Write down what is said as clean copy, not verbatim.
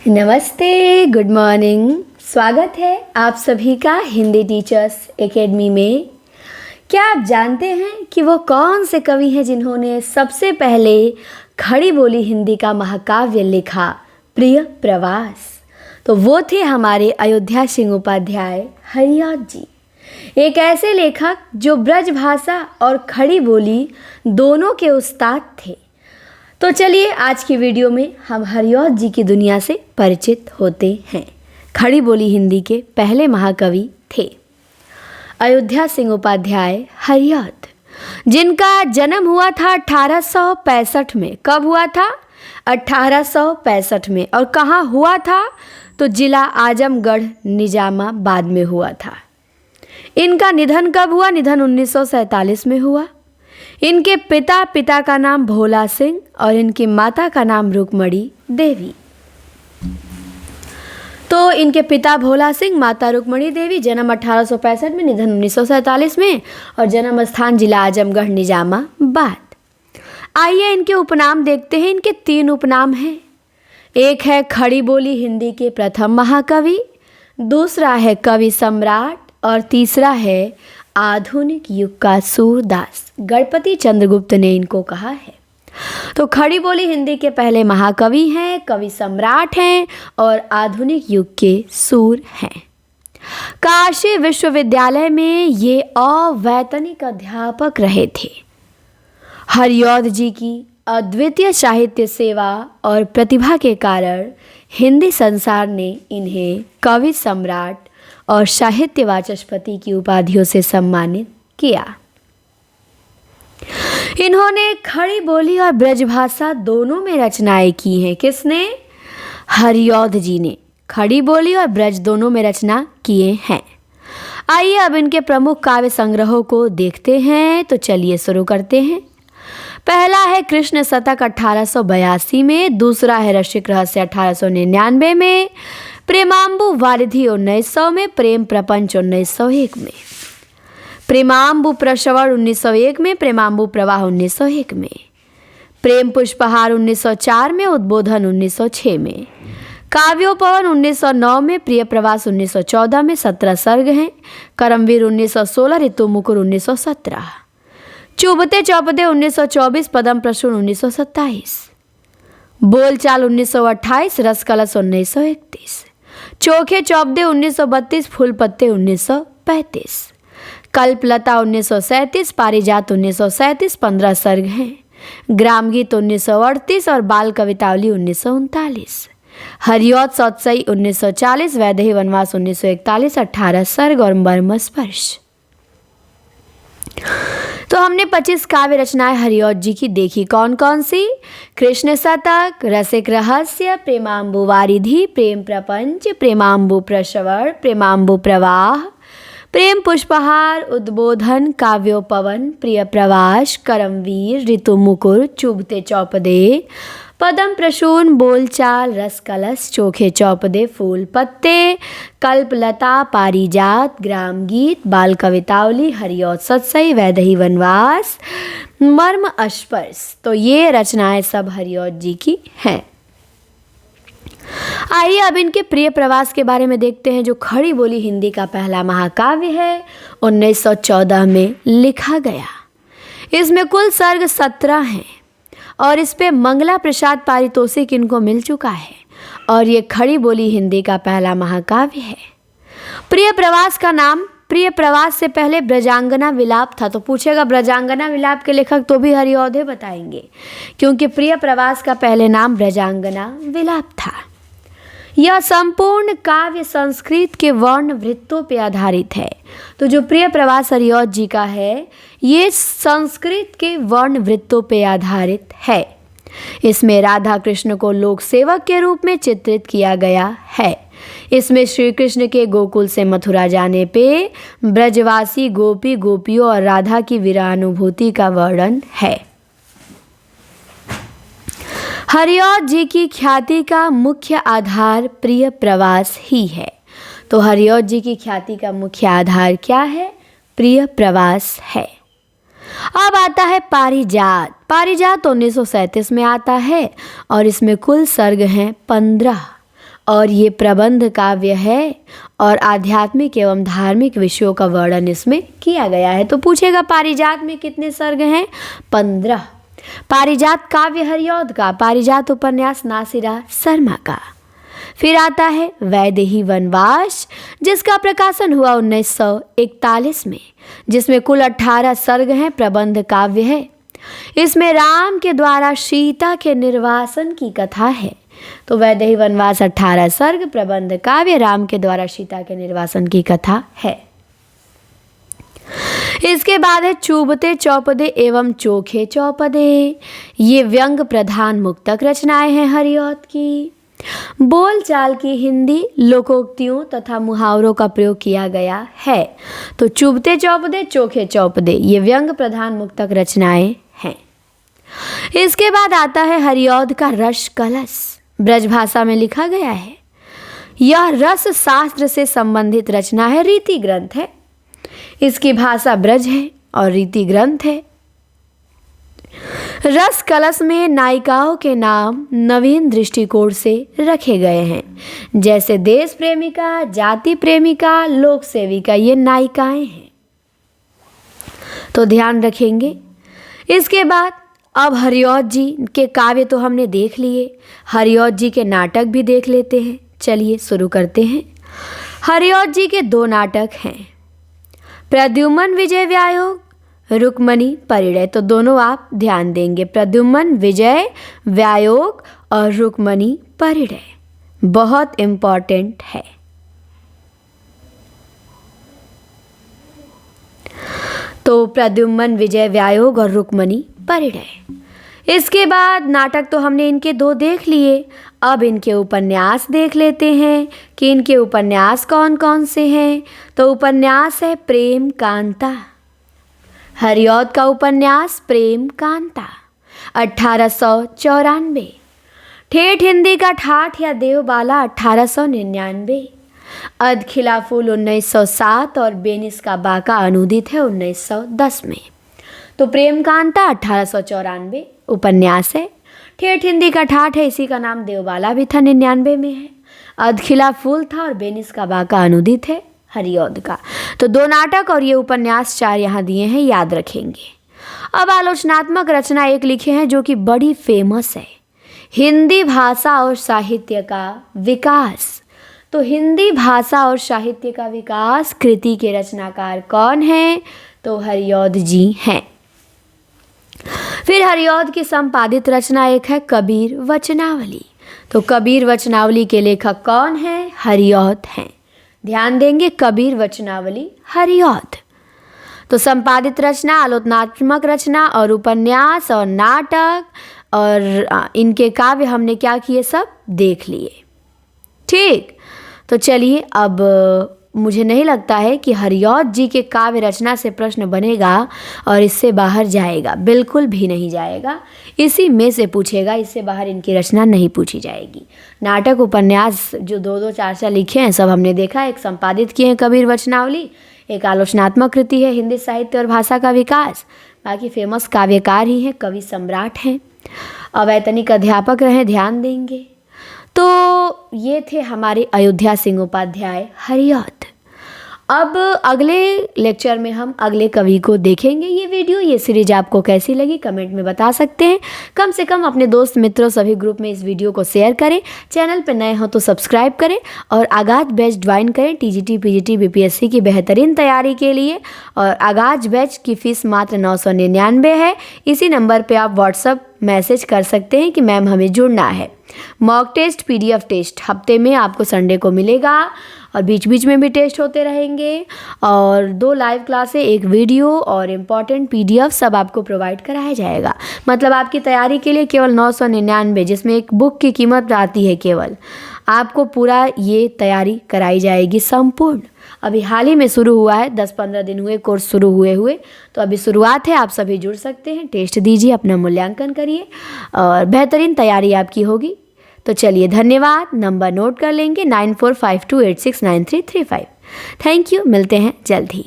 नमस्ते, good morning. स्वागत है आप सभी का हिंदी टीचर्स एकेडमी में। क्या आप जानते हैं कि वो कौन से कवि हैं जिन्होंने सबसे पहले खड़ी बोली हिंदी का महाकाव्य लिखा, प्रिय प्रवास? तो वो थे हमारे अयोध्या सिंह उपाध्याय हरिऔध जी, एक ऐसे लेखक जो ब्रज भाषा और खड़ी बोली दोनों के उस्ताद थे। तो चलिए आज की वीडियो में हम हरिऔध जी की दुनिया से परिचित होते हैं। खड़ी बोली हिंदी के पहले महाकवि थे अयोध्या सिंह उपाध्याय हरिऔध, जिनका जन्म हुआ था 1865 में। कब हुआ था? 1865 में। और कहाँ हुआ था? तो जिला आजमगढ़ निजामाबाद में हुआ था। इनका निधन कब हुआ? निधन 1947 में हुआ। इनके पिता का नाम भोला सिंह और इनकी माता का नाम रुक्मणी देवी। तो इनके पिता भोला सिंह, माता रुक्मणी देवी। जन्म 1865 में, निधन 1947 में और जन्म स्थान जिला आजमगढ़ निजामाबाद। आइए इनके उपनाम देखते हैं। इनके 3 उपनाम हैं। एक है खड़ी बोली हिंदी के प्रथम महाकवि, दूसरा है कवि सम्राट और तीसरा है आधुनिक युग का सूरदास। गणपति चंद्रगुप्त ने इनको कहा है। तो खड़ी बोली हिंदी के पहले महाकवि हैं, कवि सम्राट हैं और आधुनिक युग के सूर हैं। काशी विश्वविद्यालय में ये अवैतनिक अध्यापक रहे थे। हरिऔध जी की अद्वितीय साहित्य सेवा और प्रतिभा के कारण हिंदी संसार ने इन्हें कवि सम्राट और साहित्य वाचस्पति की उपाधियों से सम्मानित किया। इन्होंने खड़ी बोली और ब्रजभाषा दोनों में रचनाएं की हैं। किसने? हरिऔध जी ने खड़ी बोली और ब्रज दोनों में रचना किए हैं। आइए अब इनके प्रमुख काव्य संग्रहों को देखते हैं। तो चलिए शुरू करते हैं। पहला है कृष्ण शतक 1882 में, दूसरा है रसिक रहस्य 1899 में, प्रेमांबु वारिधि 1900 में, प्रेम प्रपंच 1901 में, प्रेमांबु प्रश्रवण 1901 में, प्रेमांबु प्रवाह 1901 में, प्रेम पुष्पहार 1904 में, उद्बोधन 1906 में, काव्योपवन 1909 में, प्रिय प्रवास 1914 में, 17 सर्ग हैं, करमवीर 1916, ऋतु मुकुर 1917, चुभते चौपदे 1924, पदम प्रसून 1927, बोलचाल 1928, रसकलश 1931, चोखे चौपदे 1932, फूल पत्ते 1935, कल्पलता 1937, पारिजात 1937, 15 सर्ग हैं, ग्राम गीत 1938 और बाल कवितावली 1939, हरिऔध सौतसई 1940, वैदेही वनवास 1941, 18 सर्ग और मर्मस्पर्श। तो हमने 25 काव्य रचनाएं हरिऔध जी की देखी। कौन कौन सी? कृष्ण शतक, रसिक रहस्य, प्रेमांबु वारिधि, प्रेम प्रपंच, प्रेमांबु प्रश्रवण, प्रेमांबु प्रवाह, प्रेम पुष्पहार, उद्बोधन, काव्योपवन, प्रिय प्रवास, करमवीर, ऋतु मुकुर, चुभते चौपदे, पदम प्रसून, बोलचाल, रसकलश, चोखे चौपदे, फूल पत्ते, कल्पलता, पारिजात, ग्राम गीत, बाल कवितावली, हरिऔध सतसई, वैदेही वनवास, मर्म स्पर्श। तो ये रचनाएं सब हरिऔध जी की हैं। आइए अब इनके प्रिय प्रवास के बारे में देखते हैं, जो खड़ी बोली हिंदी का पहला महाकाव्य है। 1914 में लिखा गया। इसमें कुल सर्ग 17 हैं और इस पे मंगला प्रसाद पारितोषिक इनको मिल चुका है और ये खड़ी बोली हिंदी का पहला महाकाव्य है। प्रिय प्रवास का नाम, प्रिय प्रवास से पहले ब्रजांगना विलाप था। तो पूछेगा ब्रजांगना विलाप के लेखक, तो भी हरिऔध बताएंगे, क्योंकि प्रिय प्रवास का पहले नाम ब्रजांगना विलाप था। यह संपूर्ण काव्य संस्कृत के वर्ण वृत्तों पर आधारित है। तो जो प्रिय प्रवास हरिऔध जी का है, ये संस्कृत के वर्ण वृत्तों पर आधारित है। इसमें राधा कृष्ण को लोक सेवक के रूप में चित्रित किया गया है। इसमें श्री कृष्ण के गोकुल से मथुरा जाने पे ब्रजवासी गोपी गोपियों और राधा की विरहानुभूति का वर्णन है। हरिऔध जी की ख्याति का मुख्य आधार प्रिय प्रवास ही है। तो हरिऔध जी की ख्याति का मुख्य आधार क्या है? प्रिय प्रवास है। अब आता है पारिजात। पारिजात 1937 में आता है और इसमें कुल सर्ग हैं 15 और ये प्रबंध काव्य है और आध्यात्मिक एवं धार्मिक विषयों का वर्णन इसमें किया गया है। तो पूछेगा पारिजात में कितने सर्ग हैं? 15। पारिजात काव्य हरिऔध का, पारिजात उपन्यास नासिरा शर्मा का। फिर आता है वैदेही वनवास, जिसका प्रकाशन हुआ 1941 में, जिसमें कुल 18 सर्ग हैं, प्रबंध काव्य है। इसमें राम के द्वारा सीता के निर्वासन की कथा है। तो वैदेही वनवास 18 सर्ग, प्रबंध काव्य, राम के द्वारा सीता के निर्वासन की कथा है। इसके बाद है चूबते चौपदे एवं चोखे चौपदे। ये व्यंग प्रधान मुक्तक रचनाएं हैं हरिऔध की। बोलचाल की हिंदी लोकोक्तियों तथा मुहावरों का प्रयोग किया गया है। तो चुभते चौपदे, चोखे चौपदे, ये व्यंग प्रधान मुक्तक रचनाएं हैं। इसके बाद आता है हरिऔध का रस कलश, ब्रज भाषा में लिखा गया है। यह रस शास्त्र से संबंधित रचना है, रीति ग्रंथ है। इसकी भाषा ब्रज है और रीति ग्रंथ है। रस कलश में नायिकाओं के नाम नवीन दृष्टिकोण से रखे गए हैं, जैसे देश प्रेमिका, जाति प्रेमिका, लोक सेविका, ये नायिकाएं हैं, तो ध्यान रखेंगे। इसके बाद अब हरिऔध जी के काव्य तो हमने देख लिए, हरिऔध जी के नाटक भी देख लेते हैं। चलिए शुरू करते हैं। हरिऔध जी के 2 नाटक हैं, प्रद्युम्न विजय व्यायोग, रुक्मणी परिणय। तो दोनों आप ध्यान देंगे, प्रद्युम्न विजय व्यायोग और रुक्मणी परिणय, बहुत इम्पॉर्टेंट है। तो प्रद्युम्न विजय व्यायोग और रुक्मणी परिणय। इसके बाद नाटक तो हमने इनके 2 देख लिए, अब इनके उपन्यास देख लेते हैं कि इनके उपन्यास कौन कौन से हैं। तो उपन्यास है प्रेम कांता, हरिऔध का उपन्यास प्रेम कांता 1894। ठेठ हिंदी का ठाठ या देवबाला 1899, अधखिला फूल 1907 और बेनिस का बाका अनुदित है 1910 में। तो प्रेम कांता 1894 उपन्यास है। ठेठ हिंदी का ठाठ है, इसी का नाम देवबाला भी था, 99 में है। अधखिला फूल था और बेनिस का बाका अनुदित है हरिऔध का। तो 2 नाटक और ये उपन्यास 4 यहाँ दिए हैं, याद रखेंगे। अब आलोचनात्मक रचना एक लिखे हैं जो कि बड़ी फेमस है, हिंदी भाषा और साहित्य का विकास। तो हिंदी भाषा और साहित्य का विकास कृति के रचनाकार कौन हैं? तो हरिऔध जी हैं। फिर हरिऔध की संपादित रचना एक है कबीर वचनावली। तो कबीर वचनावली के लेखक कौन हैं? हरिऔध हैं। ध्यान देंगे, कबीर वचनावली हरिऔध। तो संपादित रचना, आलोचनात्मक रचना और उपन्यास और नाटक और इनके काव्य हमने क्या किए, सब देख लिए। ठीक, तो चलिए अब मुझे नहीं लगता है कि हरिऔध जी के काव्य रचना से प्रश्न बनेगा और इससे बाहर जाएगा, बिल्कुल भी नहीं जाएगा। इसी में से पूछेगा, इससे बाहर इनकी रचना नहीं पूछी जाएगी। नाटक उपन्यास जो 2-2, 4-4 लिखे हैं सब हमने देखा। एक संपादित किए हैं कबीर वचनावली, एक आलोचनात्मक कृति है हिंदी साहित्य और भाषा का विकास। बाकी फेमस काव्यकार ही हैं, कवि सम्राट हैं, अवैतनिक अध्यापक रहे, ध्यान देंगे। तो ये थे हमारे अयोध्या सिंह उपाध्याय हरिऔध। अब अगले लेक्चर में हम अगले कवि को देखेंगे। ये वीडियो, ये सीरीज आपको कैसी लगी कमेंट में बता सकते हैं। कम से कम अपने दोस्त मित्रों सभी ग्रुप में इस वीडियो को शेयर करें। चैनल पर नए हो तो सब्सक्राइब करें और आगाज बैच ज्वाइन करें टीजीटी पीजीटी बीपीएससी की बेहतरीन तैयारी के लिए। और आगाज बैच की फ़ीस मात्र 999 है। इसी नंबर पर आप व्हाट्सअप मैसेज कर सकते हैं कि मैम हमें जुड़ना है। मॉक टेस्ट, पीडीएफ टेस्ट हफ्ते में आपको संडे को मिलेगा और बीच बीच में भी टेस्ट होते रहेंगे। और 2 लाइव क्लासें, एक वीडियो और इम्पॉर्टेंट पीडीएफ सब आपको प्रोवाइड कराया जाएगा। मतलब आपकी तैयारी के लिए केवल 999, जिसमें एक बुक की कीमत आती है केवल, आपको पूरा ये तैयारी कराई जाएगी संपूर्ण। अभी हाल ही में शुरू हुआ है, 10-15 दिन हुए कोर्स शुरू हुए, तो अभी शुरुआत है। आप सभी जुड़ सकते हैं, टेस्ट दीजिए, अपना मूल्यांकन करिए और बेहतरीन तैयारी आपकी होगी। तो चलिए, धन्यवाद। नंबर नोट कर लेंगे 9452869335। थैंक यू, मिलते हैं जल्द ही।